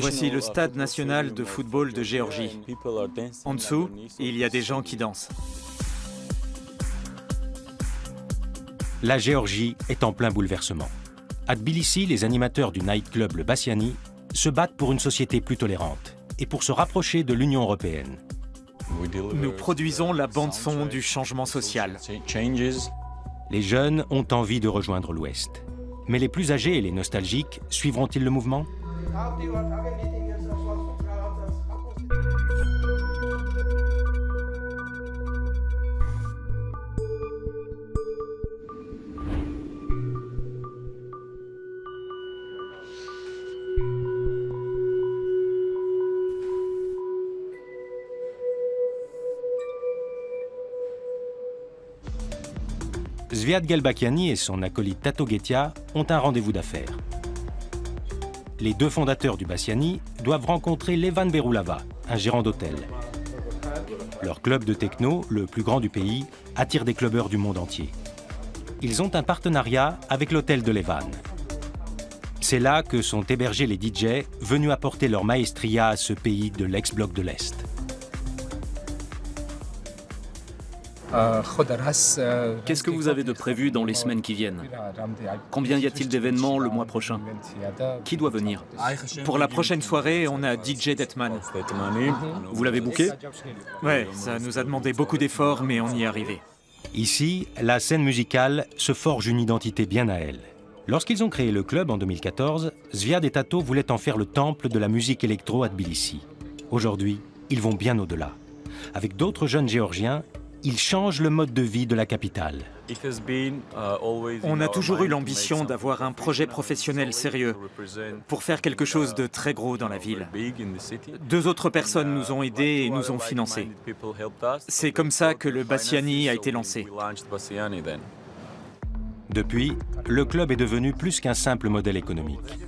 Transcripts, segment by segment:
Voici le stade national de football de Géorgie. En dessous, il y a des gens qui dansent. La Géorgie est en plein bouleversement. À Tbilissi, les animateurs du nightclub Le Bassiani se battent pour une société plus tolérante et pour se rapprocher de l'Union européenne. Nous produisons la bande-son du changement social. Les jeunes ont envie de rejoindre l'Ouest. Mais les plus âgés et les nostalgiques suivront-ils le mouvement ? Zviad Gelbakiani et son acolyte Tato Getia ont un rendez-vous d'affaires. Les deux fondateurs du Bassiani doivent rencontrer Levan Berulava, un gérant d'hôtel. Leur club de techno, le plus grand du pays, attire des clubbeurs du monde entier. Ils ont un partenariat avec l'hôtel de Levan. C'est là que sont hébergés les DJ venus apporter leur maestria à ce pays de l'ex-bloc de l'Est. Qu'est-ce que vous avez de prévu dans les semaines qui viennent? Combien y a-t-il d'événements le mois prochain? Qui doit venir? Pour la prochaine soirée, on a DJ Detman. Vous l'avez booké? Ouais, ça nous a demandé beaucoup d'efforts, mais on y est arrivé. Ici, la scène musicale se forge une identité bien à elle. Lorsqu'ils ont créé le club en 2014, Zviad et Tato voulaient en faire le temple de la musique électro à Tbilissi. Aujourd'hui, ils vont bien au-delà. Avec d'autres jeunes géorgiens, ils changent le mode de vie de la capitale. On a toujours eu l'ambition d'avoir un projet professionnel sérieux pour faire quelque chose de très gros dans la ville. Deux autres personnes nous ont aidés et nous ont financés. C'est comme ça que le Bassiani a été lancé. Depuis, le club est devenu plus qu'un simple modèle économique.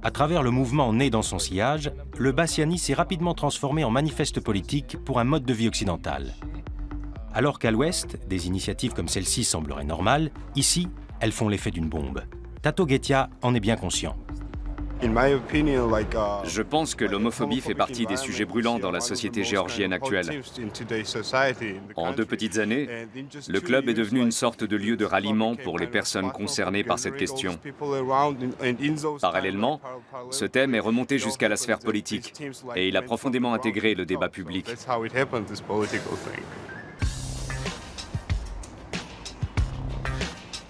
À travers le mouvement né dans son sillage, le Bassiani s'est rapidement transformé en manifeste politique pour un mode de vie occidental. Alors qu'à l'Ouest, des initiatives comme celle-ci sembleraient normales, ici, elles font l'effet d'une bombe. Tato Getia en est bien conscient. Je pense que l'homophobie fait partie des sujets brûlants dans la société géorgienne actuelle. En 2 petites années, le club est devenu une sorte de lieu de ralliement pour les personnes concernées par cette question. Parallèlement, ce thème est remonté jusqu'à la sphère politique et il a profondément intégré le débat public.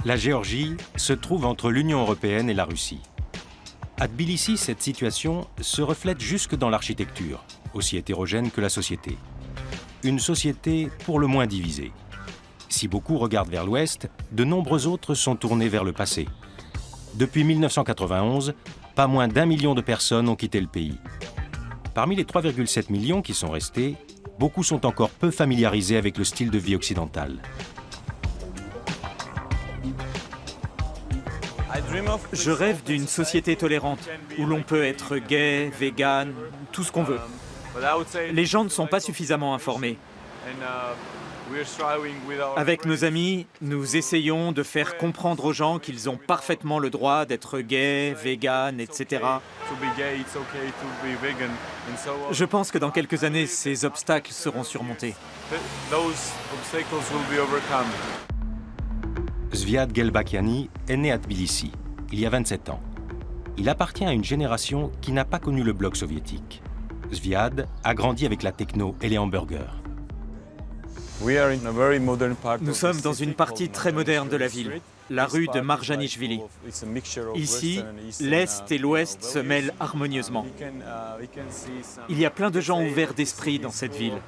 La Géorgie se trouve entre l'Union européenne et la Russie. À Tbilissi, cette situation se reflète jusque dans l'architecture, aussi hétérogène que la société. Une société pour le moins divisée. Si beaucoup regardent vers l'Ouest, de nombreux autres sont tournés vers le passé. Depuis 1991, pas moins d'1 million de personnes ont quitté le pays. Parmi les 3,7 millions qui sont restés, beaucoup sont encore peu familiarisés avec le style de vie occidental. Je rêve d'une société tolérante, où l'on peut être gay, vegan, tout ce qu'on veut. Les gens ne sont pas suffisamment informés. Avec nos amis, nous essayons de faire comprendre aux gens qu'ils ont parfaitement le droit d'être gay, vegan, etc. Je pense que dans quelques années, ces obstacles seront surmontés. Zviad Gelbakiani est né à Tbilissi, il y a 27 ans. Il appartient à une génération qui n'a pas connu le bloc soviétique. Zviad a grandi avec la techno et les hamburgers. Nous sommes dans une partie très moderne de la ville, la rue de Marjanishvili. Ici, l'Est et l'Ouest se mêlent harmonieusement. Il y a plein de gens ouverts d'esprit dans cette ville.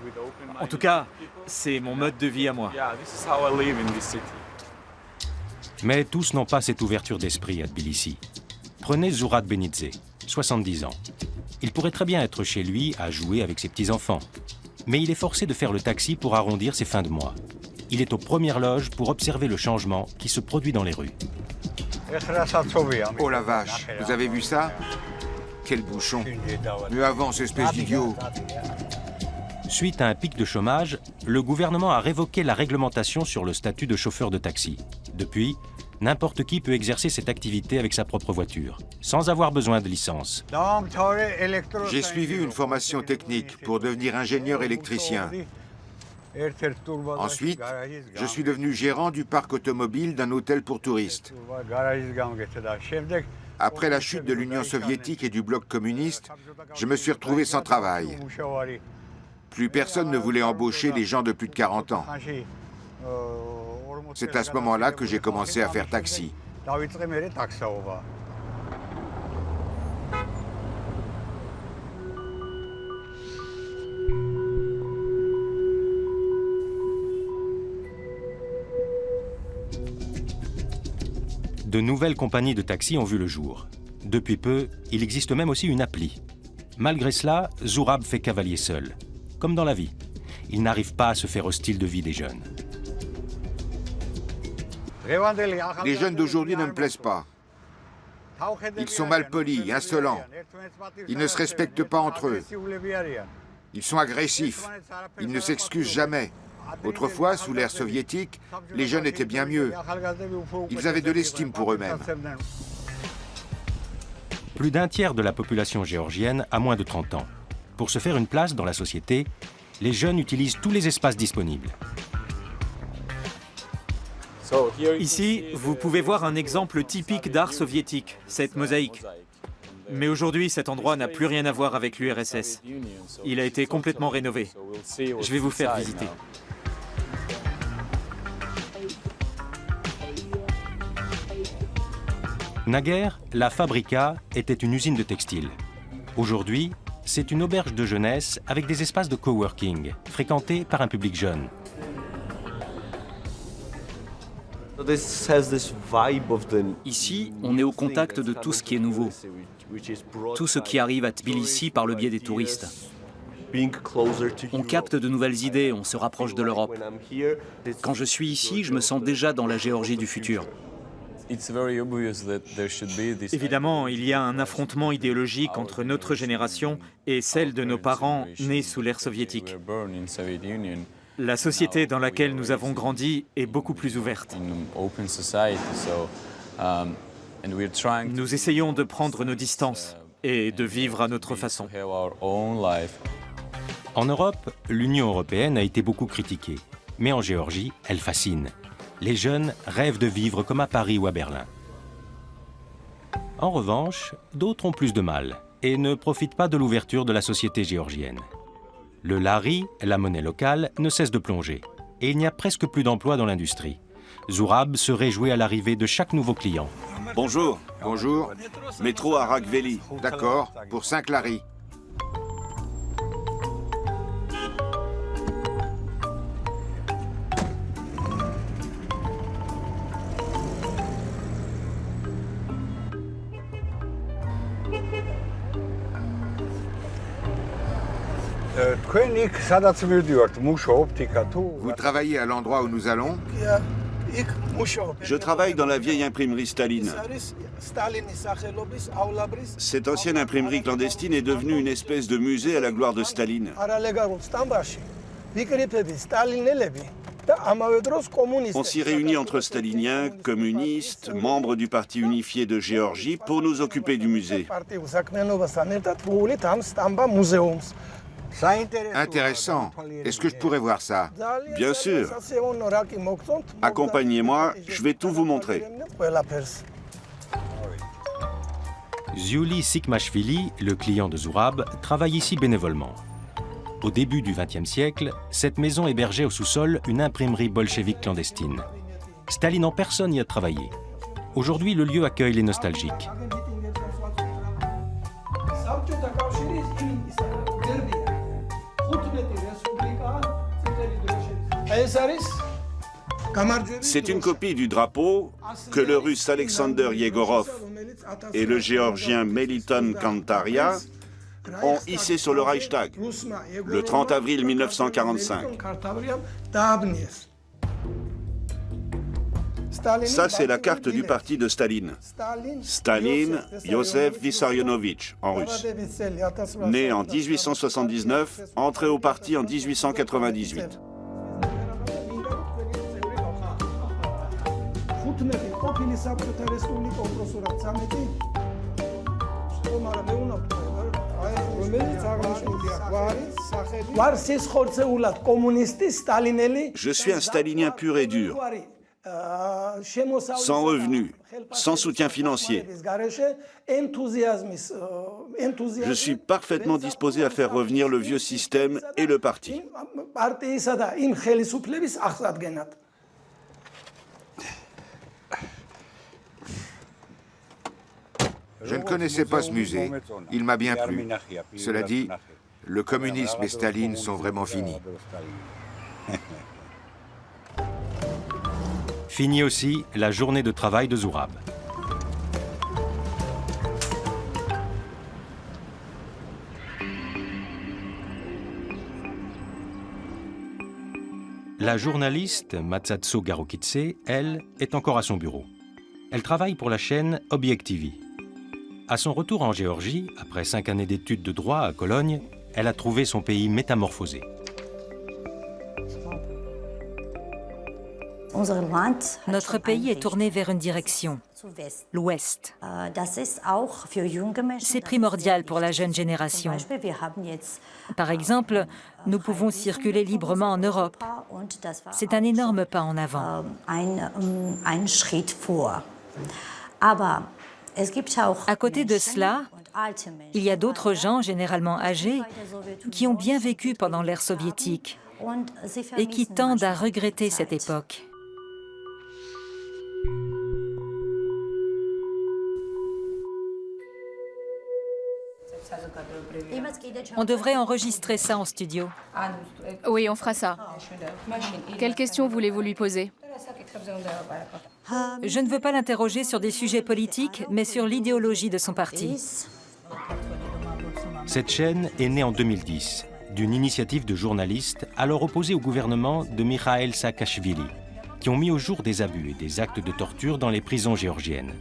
En tout cas, c'est mon mode de vie à moi. Mais tous n'ont pas cette ouverture d'esprit à Tbilissi. Prenez Zourad Benidze, 70 ans. Il pourrait très bien être chez lui à jouer avec ses petits-enfants. Mais il est forcé de faire le taxi pour arrondir ses fins de mois. Il est aux premières loges pour observer le changement qui se produit dans les rues. Oh la vache, vous avez vu ça? Quel bouchon! Mieux avance, espèce d'idiot! Suite à un pic de chômage, le gouvernement a révoqué la réglementation sur le statut de chauffeur de taxi. Depuis, N'importe qui peut exercer cette activité avec sa propre voiture, sans avoir besoin de licence. J'ai suivi une formation technique pour devenir ingénieur électricien. Ensuite, je suis devenu gérant du parc automobile d'un hôtel pour touristes. Après la chute de l'Union soviétique et du bloc communiste, je me suis retrouvé sans travail. Plus personne ne voulait embaucher les gens de plus de 40 ans. C'est à ce moment-là que j'ai commencé à faire taxi. De nouvelles compagnies de taxi ont vu le jour. Depuis peu, il existe même aussi une appli. Malgré cela, Zourab fait cavalier seul. Comme dans la vie, il n'arrive pas à se faire au style de vie des jeunes. Les jeunes d'aujourd'hui ne me plaisent pas. Ils sont malpolis, insolents. Ils ne se respectent pas entre eux. Ils sont agressifs. Ils ne s'excusent jamais. Autrefois, sous l'ère soviétique, les jeunes étaient bien mieux. Ils avaient de l'estime pour eux-mêmes. Plus d'un tiers de la population géorgienne a moins de 30 ans. Pour se faire une place dans la société, les jeunes utilisent tous les espaces disponibles. Ici, vous pouvez voir un exemple typique d'art soviétique, cette mosaïque. Mais aujourd'hui, cet endroit n'a plus rien à voir avec l'URSS. Il a été complètement rénové. Je vais vous faire visiter. Naguère, la Fabrika était une usine de textile. Aujourd'hui, c'est une auberge de jeunesse avec des espaces de coworking, fréquentés par un public jeune. Ici, on est au contact de tout ce qui est nouveau, tout ce qui arrive à Tbilissi par le biais des touristes. On capte de nouvelles idées, on se rapproche de l'Europe. Quand je suis ici, je me sens déjà dans la Géorgie du futur. Évidemment, il y a un affrontement idéologique entre notre génération et celle de nos parents nés sous l'ère soviétique. La société dans laquelle nous avons grandi est beaucoup plus ouverte. Nous essayons de prendre nos distances et de vivre à notre façon. En Europe, l'Union européenne a été beaucoup critiquée. Mais en Géorgie, elle fascine. Les jeunes rêvent de vivre comme à Paris ou à Berlin. En revanche, d'autres ont plus de mal et ne profitent pas de l'ouverture de la société géorgienne. Le lari, la monnaie locale, ne cesse de plonger. Et il n'y a presque plus d'emplois dans l'industrie. Zourab se réjouit à l'arrivée de chaque nouveau client. Bonjour. Bonjour. Métro à Rakveli. D'accord, pour 5 laris. Vous travaillez à l'endroit où nous allons? Je travaille dans la vieille imprimerie Staline. Cette ancienne imprimerie clandestine est devenue une espèce de musée à la gloire de Staline. On s'y réunit entre staliniens, communistes, membres du Parti unifié de Géorgie pour nous occuper du musée. Intéressant. Est-ce que je pourrais voir ça? Bien sûr. Accompagnez-moi, je vais tout vous montrer. Ziuli Sikmashvili, le client de Zourab, travaille ici bénévolement. Au début du XXe siècle, cette maison hébergeait au sous-sol une imprimerie bolchevique clandestine. Staline en personne y a travaillé. Aujourd'hui, le lieu accueille les nostalgiques. C'est une copie du drapeau que le Russe Alexander Yegorov et le Géorgien Meliton Kantaria ont hissé sur le Reichstag le 30 avril 1945. Ça, c'est la carte du parti de Staline. Staline Iosif Vissarionovitch, en russe. Né en 1879, entré au parti en 1898. Je suis un stalinien pur et dur, sans revenus, sans soutien financier. Je suis parfaitement disposé à faire revenir le vieux système et le parti. Je ne connaissais pas ce musée. Il m'a bien plu. Cela dit, le communisme et Staline sont vraiment finis. Fini aussi la journée de travail de Zourab. La journaliste Matsatso Garokitse, elle, est encore à son bureau. Elle travaille pour la chaîne Obiektivi. À son retour en Géorgie, après 5 années d'études de droit à Cologne, elle a trouvé son pays métamorphosé. Notre pays est tourné vers une direction, l'Ouest. C'est primordial pour la jeune génération. Par exemple, nous pouvons circuler librement en Europe. C'est un énorme pas en avant. À côté de cela, il y a d'autres gens, généralement âgés, qui ont bien vécu pendant l'ère soviétique et qui tendent à regretter cette époque. On devrait enregistrer ça en studio. Oui, on fera ça. Quelle question voulez-vous lui poser? Je ne veux pas l'interroger sur des sujets politiques, mais sur l'idéologie de son parti. Cette chaîne est née en 2010, d'une initiative de journalistes alors opposés au gouvernement de Mikhail Saakashvili, qui ont mis au jour des abus et des actes de torture dans les prisons géorgiennes.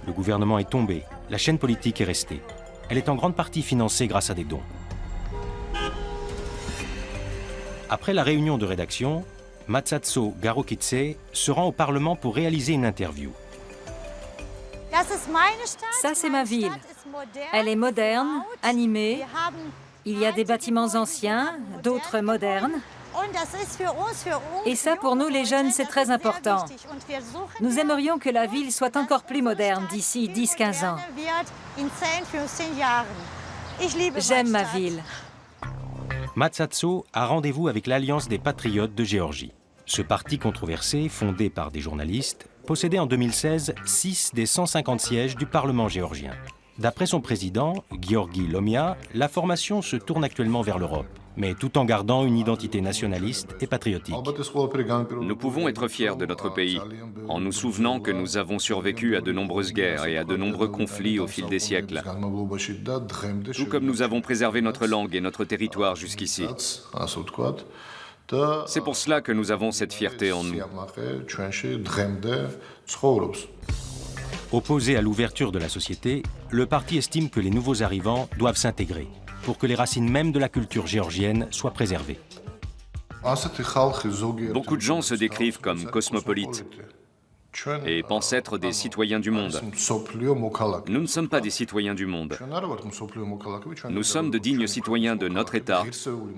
Le gouvernement est tombé, la chaîne politique est restée. Elle est en grande partie financée grâce à des dons. Après la réunion de rédaction, Matsatso Garokitse se rend au Parlement pour réaliser une interview. Ça, c'est ma ville. Elle est moderne, animée. Il y a des bâtiments anciens, d'autres modernes. Et ça, pour nous, les jeunes, c'est très important. Nous aimerions que la ville soit encore plus moderne d'ici 10-15 ans. J'aime ma ville. Matsatso a rendez-vous avec l'Alliance des Patriotes de Géorgie. Ce parti controversé, fondé par des journalistes, possédait en 2016 6 des 150 sièges du Parlement géorgien. D'après son président, Giorgi Lomia, la formation se tourne actuellement vers l'Europe, mais tout en gardant une identité nationaliste et patriotique. Nous pouvons être fiers de notre pays, en nous souvenant que nous avons survécu à de nombreuses guerres et à de nombreux conflits au fil des siècles. Tout comme nous avons préservé notre langue et notre territoire jusqu'ici. C'est pour cela que nous avons cette fierté en nous. Opposé à l'ouverture de la société, le parti estime que les nouveaux arrivants doivent s'intégrer pour que les racines même de la culture géorgienne soient préservées. Beaucoup de gens se décrivent comme cosmopolites et pensent être des citoyens du monde. Nous ne sommes pas des citoyens du monde. Nous sommes de dignes citoyens de notre État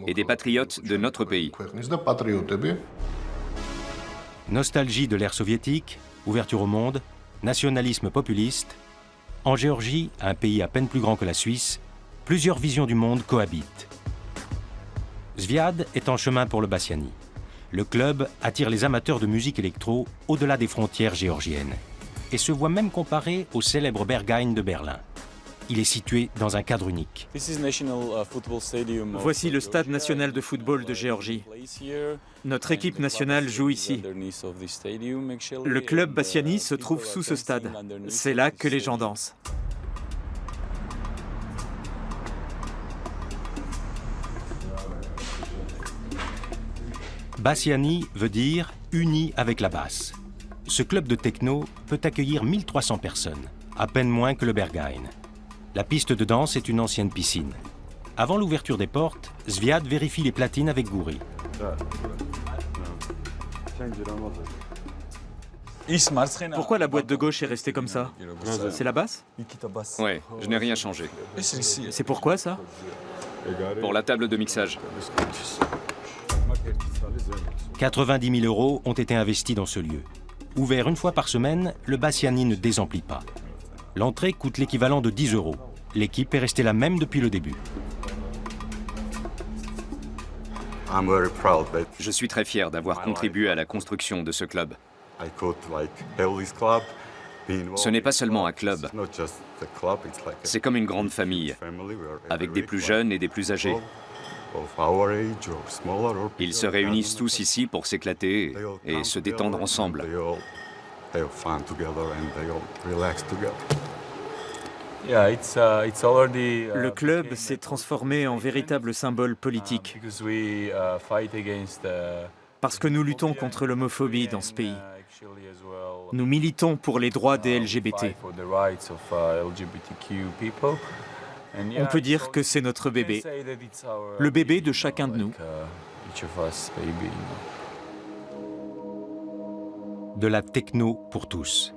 et des patriotes de notre pays. Nostalgie de l'ère soviétique, ouverture au monde, nationalisme populiste. En Géorgie, un pays à peine plus grand que la Suisse, plusieurs visions du monde cohabitent. Zviad est en chemin pour le Bassiani. Le club attire les amateurs de musique électro au-delà des frontières géorgiennes et se voit même comparé au célèbre Berghain de Berlin. Il est situé dans un cadre unique. Voici le stade national de football de Géorgie. Notre équipe nationale joue ici. Le club Bassiani se trouve sous ce stade. C'est là que les gens dansent. Bassiani veut dire « uni avec la basse ». Ce club de techno peut accueillir 1300 personnes, à peine moins que le Berghain. La piste de danse est une ancienne piscine. Avant l'ouverture des portes, Zviad vérifie les platines avec Gouri. Pourquoi la boîte de gauche est restée comme ça? C'est la basse? Ouais, je n'ai rien changé. C'est pourquoi ça? Pour la table de mixage. 90 000 € ont été investis dans ce lieu. Ouvert une fois par semaine, le Bassiani ne désemplit pas. L'entrée coûte l'équivalent de 10 €. L'équipe est restée la même depuis le début. Je suis très fier d'avoir contribué à la construction de ce club. Ce n'est pas seulement un club, c'est comme une grande famille, avec des plus jeunes et des plus âgés. Ils se réunissent tous ici pour s'éclater et se détendre ensemble. Le club s'est transformé en véritable symbole politique parce que nous luttons contre l'homophobie dans ce pays. Nous militons pour les droits des LGBT. On peut dire que c'est notre bébé, le bébé de chacun de nous. De la techno pour tous.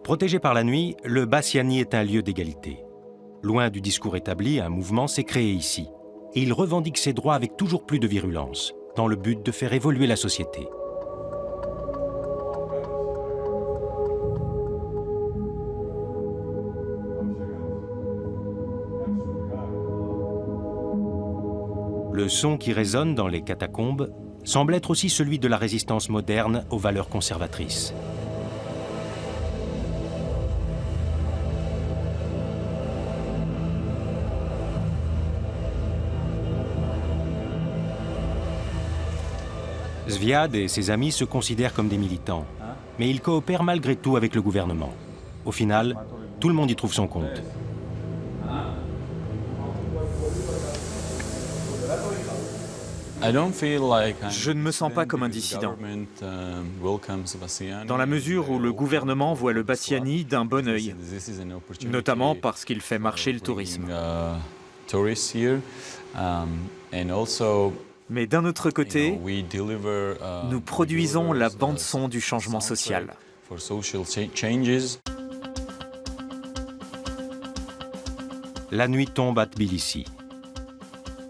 Protégé par la nuit, le Bassiani est un lieu d'égalité. Loin du discours établi, un mouvement s'est créé ici. Et il revendique ses droits avec toujours plus de virulence, dans le but de faire évoluer la société. Le son qui résonne dans les catacombes semble être aussi celui de la résistance moderne aux valeurs conservatrices. Zviad et ses amis se considèrent comme des militants, mais ils coopèrent malgré tout avec le gouvernement. Au final, tout le monde y trouve son compte. Je ne me sens pas comme un dissident, dans la mesure où le gouvernement voit le Bassiani d'un bon œil, notamment parce qu'il fait marcher le tourisme. Mais d'un autre côté, nous produisons la bande-son du changement social. La nuit tombe à Tbilissi.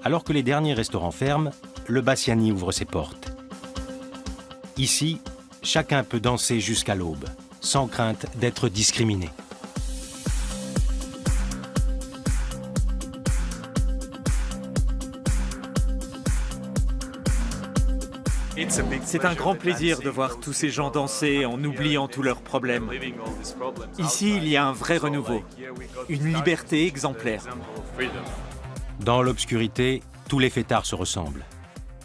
Alors que les derniers restaurants ferment, le Bassiani ouvre ses portes. Ici, chacun peut danser jusqu'à l'aube, sans crainte d'être discriminé. C'est un grand plaisir de voir tous ces gens danser en oubliant tous leurs problèmes. Ici, il y a un vrai renouveau, une liberté exemplaire. Dans l'obscurité, tous les fêtards se ressemblent.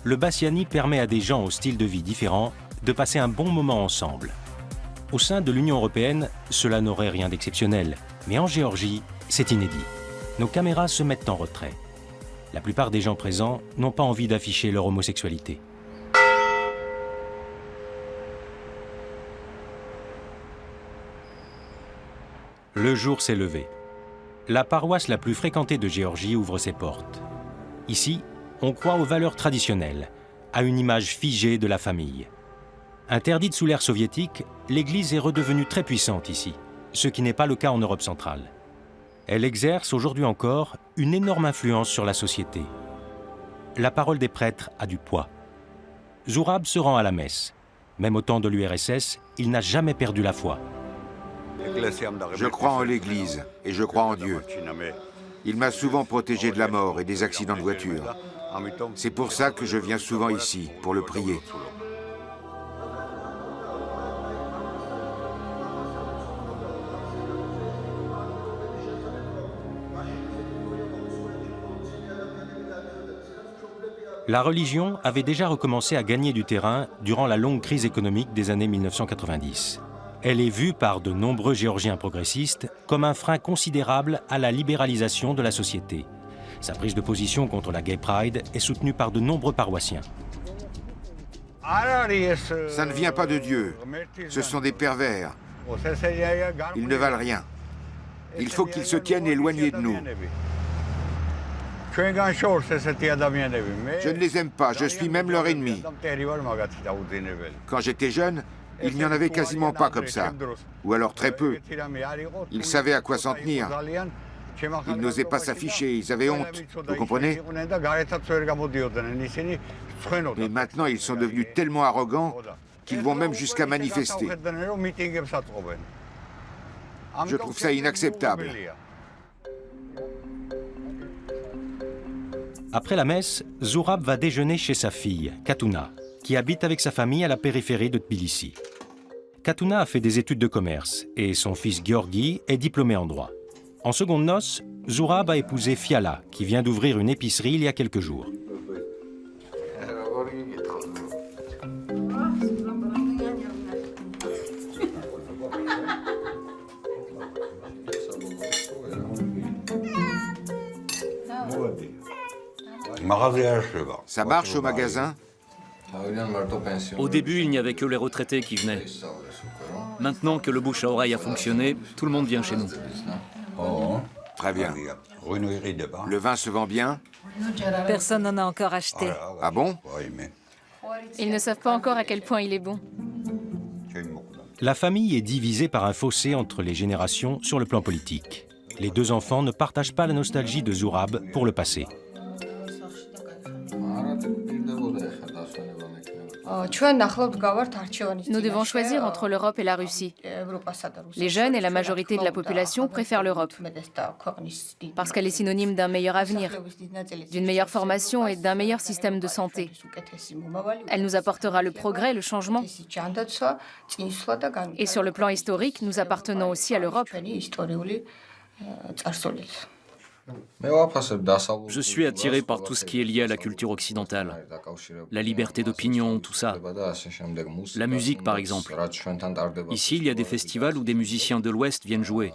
Le Bassiani permet à des gens au style de vie différent de passer un bon moment ensemble. Au sein de l'Union européenne, cela n'aurait rien d'exceptionnel. Mais en Géorgie, c'est inédit. Nos caméras se mettent en retrait. La plupart des gens présents n'ont pas envie d'afficher leur homosexualité. Le jour s'est levé. La paroisse la plus fréquentée de Géorgie ouvre ses portes. Ici, on croit aux valeurs traditionnelles, à une image figée de la famille. Interdite sous l'ère soviétique, l'Église est redevenue très puissante ici, ce qui n'est pas le cas en Europe centrale. Elle exerce aujourd'hui encore une énorme influence sur la société. La parole des prêtres a du poids. Zurab se rend à la messe. Même au temps de l'URSS, il n'a jamais perdu la foi. Je crois en l'Église et je crois en Dieu. Il m'a souvent protégé de la mort et des accidents de voiture. C'est pour ça que je viens souvent ici, pour le prier. La religion avait déjà recommencé à gagner du terrain durant la longue crise économique des années 1990. Elle est vue par de nombreux Géorgiens progressistes comme un frein considérable à la libéralisation de la société. Sa prise de position contre la Gay Pride est soutenue par de nombreux paroissiens. Ça ne vient pas de Dieu. Ce sont des pervers. Ils ne valent rien. Il faut qu'ils se tiennent éloignés de nous. Je ne les aime pas, je suis même leur ennemi. Quand j'étais jeune, Il n'y en avait quasiment pas comme ça, ou alors très peu. Ils savaient à quoi s'en tenir. Ils n'osaient pas s'afficher, ils avaient honte, vous comprenez? Mais maintenant, ils sont devenus tellement arrogants qu'ils vont même jusqu'à manifester. Je trouve ça inacceptable. Après la messe, Zurab va déjeuner chez sa fille, Katuna, qui habite avec sa famille à la périphérie de Tbilissi. Katuna a fait des études de commerce et son fils Georgi est diplômé en droit. En seconde noces, Zurab a épousé Fiala, qui vient d'ouvrir une épicerie il y a quelques jours. Ça marche au magasin? Au début, il n'y avait que les retraités qui venaient. Maintenant que le bouche à oreille a fonctionné, tout le monde vient chez nous. Très bien. Le vin se vend bien? Personne n'en a encore acheté. Ah bon? Ils ne savent pas encore à quel point il est bon. La famille est divisée par un fossé entre les générations sur le plan politique. Les deux enfants ne partagent pas la nostalgie de Zurab pour le passé. Nous devons choisir entre l'Europe et la Russie. Les jeunes et la majorité de la population préfèrent l'Europe parce qu'elle est synonyme d'un meilleur avenir, d'une meilleure formation et d'un meilleur système de santé. Elle nous apportera le progrès, le changement. Et sur le plan historique, nous appartenons aussi à l'Europe. Je suis attiré par tout ce qui est lié à la culture occidentale. La liberté d'opinion, tout ça. La musique, par exemple. Ici, il y a des festivals où des musiciens de l'Ouest viennent jouer.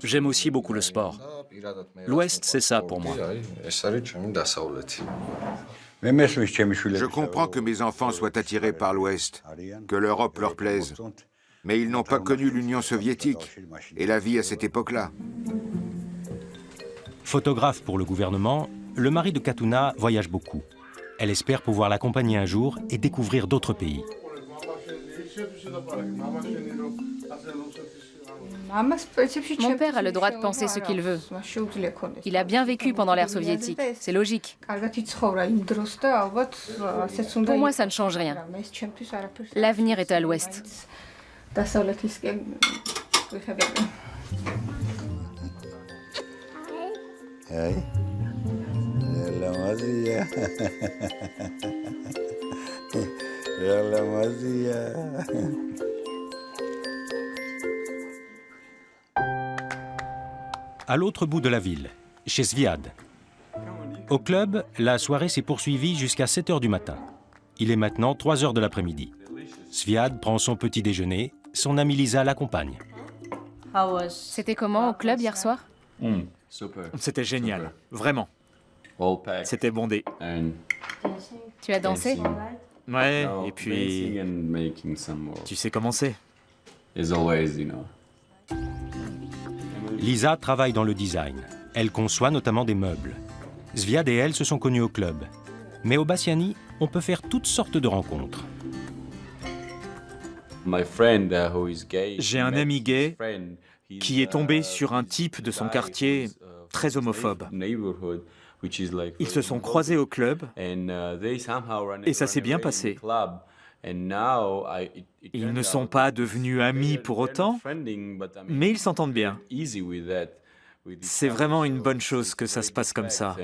J'aime aussi beaucoup le sport. L'Ouest, c'est ça pour moi. Je comprends que mes enfants soient attirés par l'Ouest, que l'Europe leur plaise. Mais ils n'ont pas connu l'Union soviétique et la vie à cette époque-là. Photographe pour le gouvernement, le mari de Katuna voyage beaucoup. Elle espère pouvoir l'accompagner un jour et découvrir d'autres pays. Mon père a le droit de penser ce qu'il veut. Il a bien vécu pendant l'ère soviétique, c'est logique. Pour moi, ça ne change rien. L'avenir est à l'Ouest. À l'autre bout de la ville, chez Sviad. Au club, la soirée s'est poursuivie jusqu'à 7 h du matin. Il est maintenant 3 h de l'après-midi. Sviad prend son petit déjeuner, son amie Lisa l'accompagne. C'était comment au club hier soir? C'était génial, vraiment. C'était bondé. Tu as dansé? Ouais, et puis... Tu sais comment c'est. Lisa travaille dans le design. Elle conçoit notamment des meubles. Sviad et elle se sont connus au club. Mais au Bassiani, on peut faire toutes sortes de rencontres. J'ai un ami gay qui est tombé sur un type de son quartier très homophobe. Ils se sont croisés au club et ça s'est bien passé. Ils ne sont pas devenus amis pour autant, mais ils s'entendent bien. C'est vraiment une bonne chose que ça se passe comme ça.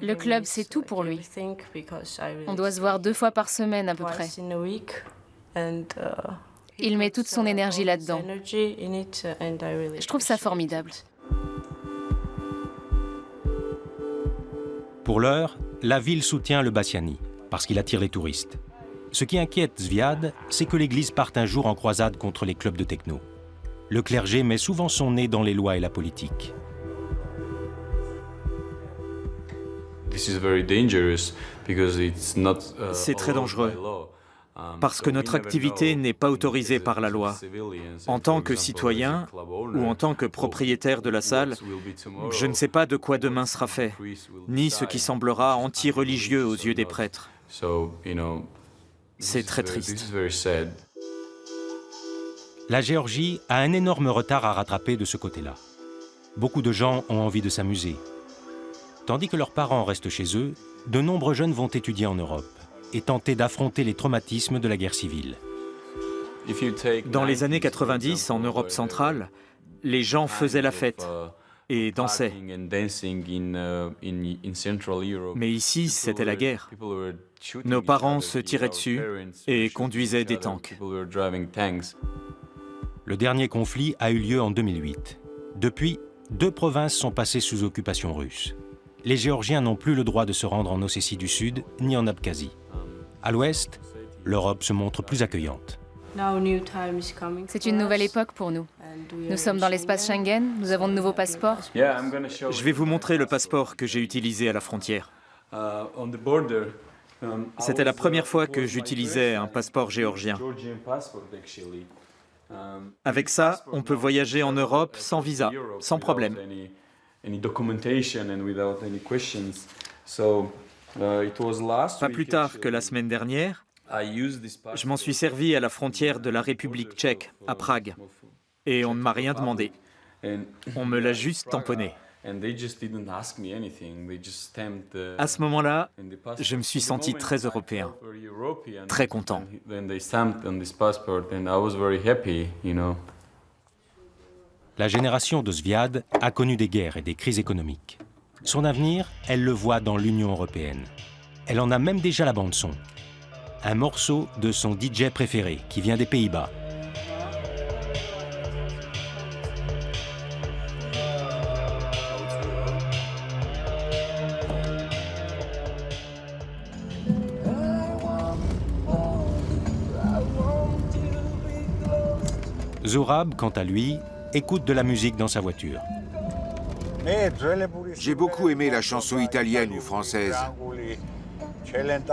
Le club, c'est tout pour lui. On doit se voir 2 fois par semaine à peu près. Il met toute son énergie là-dedans. Je trouve ça formidable. Pour l'heure, la ville soutient le Bassiani, parce qu'il attire les touristes. Ce qui inquiète Sviad, c'est que l'Église parte un jour en croisade contre les clubs de techno. Le clergé met souvent son nez dans les lois et la politique. C'est très dangereux. parce que notre activité n'est pas autorisée par la loi. En tant que citoyen ou en tant que propriétaire de la salle, je ne sais pas de quoi demain sera fait, ni ce qui semblera anti-religieux aux yeux des prêtres. C'est très triste. La Géorgie a un énorme retard à rattraper de ce côté-là. Beaucoup de gens ont envie de s'amuser. Tandis que leurs parents restent chez eux, de nombreux jeunes vont étudier en Europe et tenter d'affronter les traumatismes de la guerre civile. Dans les années 90, en Europe centrale, les gens faisaient la fête et dansaient. Mais ici, c'était la guerre. Nos parents se tiraient dessus et conduisaient des tanks. Le dernier conflit a eu lieu en 2008. Depuis, 2 provinces sont passées sous occupation russe. Les Géorgiens n'ont plus le droit de se rendre en Ossétie du Sud ni en Abkhazie. À l'ouest, l'Europe se montre plus accueillante. C'est une nouvelle époque pour nous. Nous sommes dans l'espace Schengen, nous avons de nouveaux passeports. Je vais vous montrer le passeport que j'ai utilisé à la frontière. C'était la première fois que j'utilisais un passeport géorgien. Avec ça, on peut voyager en Europe sans visa, sans problème. Pas plus tard que la semaine dernière, je m'en suis servi à la frontière de la République tchèque, à Prague, et on ne m'a rien demandé. On me l'a juste tamponné. À ce moment-là, je me suis senti très européen, très content. La génération de Zviad a connu des guerres et des crises économiques. Son avenir, elle le voit dans l'Union européenne. Elle en a même déjà la bande-son. Un morceau de son DJ préféré, qui vient des Pays-Bas. Zohrab, quant à lui, écoute de la musique dans sa voiture. J'ai beaucoup aimé la chanson italienne ou française.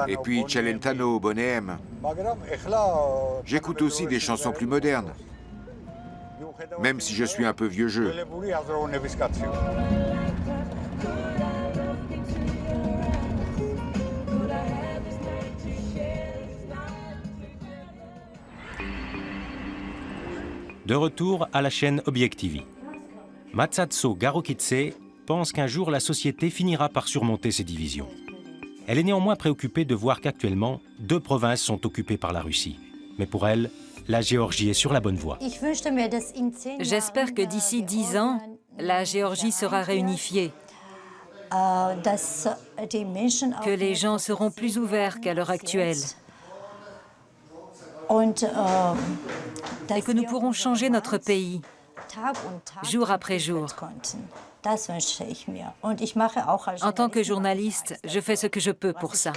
Et puis Celentano, Bonnet. J'écoute aussi des chansons plus modernes, même si je suis un peu vieux jeu. De retour à la chaîne Objektivi. Matsatso Garokidze pense qu'un jour la société finira par surmonter ses divisions. Elle est néanmoins préoccupée de voir qu'actuellement, 2 provinces sont occupées par la Russie. Mais pour elle, la Géorgie est sur la bonne voie. J'espère que d'ici 10 ans, la Géorgie sera réunifiée. Que les gens seront plus ouverts qu'à l'heure actuelle. Et que nous pourrons changer notre pays, jour après jour. En tant que journaliste, je fais ce que je peux pour ça.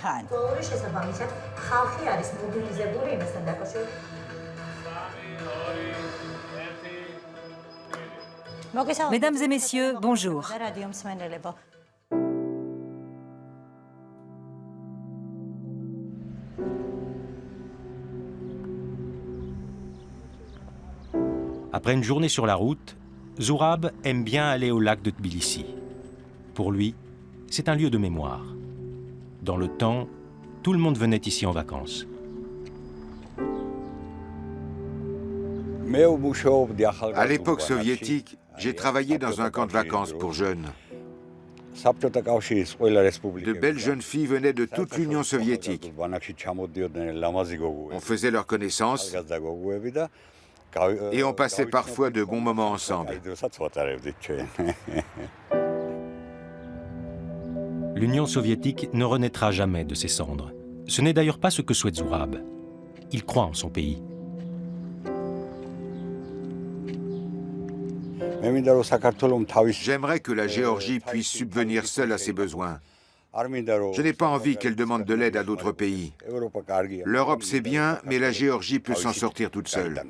Mesdames et messieurs, bonjour. Après une journée sur la route, Zohrab aime bien aller au lac de Tbilissi. Pour lui, c'est un lieu de mémoire. Dans le temps, tout le monde venait ici en vacances. À l'époque soviétique, j'ai travaillé dans un camp de vacances pour jeunes. De belles jeunes filles venaient de toute l'Union soviétique. On faisait leur connaissance et on passait parfois de bons moments ensemble. L'Union soviétique ne renaîtra jamais de ses cendres. Ce n'est d'ailleurs pas ce que souhaite Zohrab. Il croit en son pays. J'aimerais que la Géorgie puisse subvenir seule à ses besoins. Je n'ai pas envie qu'elle demande de l'aide à d'autres pays. L'Europe, c'est bien, mais la Géorgie peut s'en sortir toute seule.